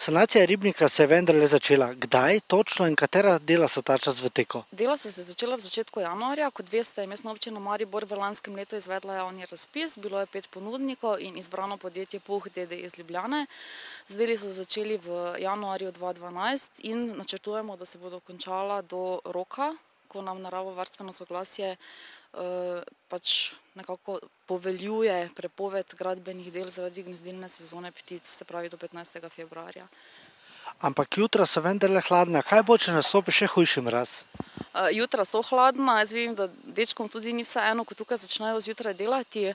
Sanacija ribnika se je vendarle začela. Kdaj točno in katera dela so ta čas v teku? Dela so se začela v začetku januarja. Kot veste, je Mestna občina Maribor v lanskem letu izvedla javni razpis. Bilo je 5 ponudnikov in izbrano podjetje Puh d. iz Ljubljane. Z deli so začeli v januarju 2012 in načrtujemo, da se bodo končala do roka, ko nam naravovarstveno soglasje pač nekako poveljuje prepoved gradbenih del zaradi gnezdilne sezone ptic, se pravi do 15. februarja. Ampak jutra so vendarle hladna. Kaj bo, če nastopi še hujši mraz? Jutra so hladna, jaz vidim, da dečkom tudi ni vseeno, ko tukaj začnejo zjutraj delati.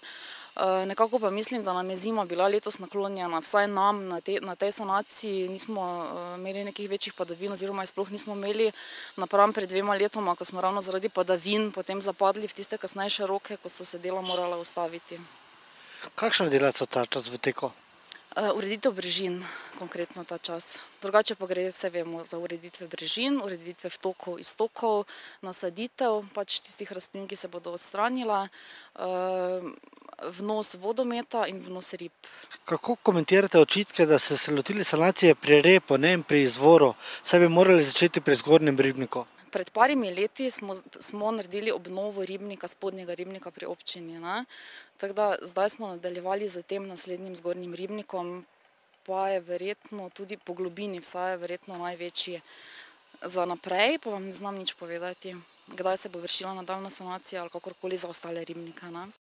Nekako pa mislim, da nam je zima bila letos naklonjena, vsaj nam na tej sanaciji nismo imeli nekih večjih padavin oziroma jih sploh nismo imeli napram pred 2 letoma, ko smo ravno zaradi padavin potem zapadli v tiste kasnejše roke, ko so se dela morala ustaviti. Kakšna dela so ta čas v teku? Ureditev brežin, konkretno ta čas. Drugače pa gre, se vemo, za ureditve brežin, ureditve vtokov, iztokov, nasaditev, pač tistih rastlin, ki se bodo odstranile, vnos vodometa in vnos rib. Kako komentirate očitke, da ste se lotili sanacije pri repu, ne pri izvoru, saj bi morali začeti pri zgornjem ribniku? Pred parimi leti smo naredili obnovo ribnika, spodnjega ribnika pri občini. Tako da zdaj smo nadaljevali z tem naslednjim zgornjim ribnikom, pa je verjetno tudi po globini, vsaj je verjetno največji. Za naprej pa vam ne znam nič povedati, kdaj se bo vršila nadaljnja sanacija ali kakorkoli za ostale ribnike.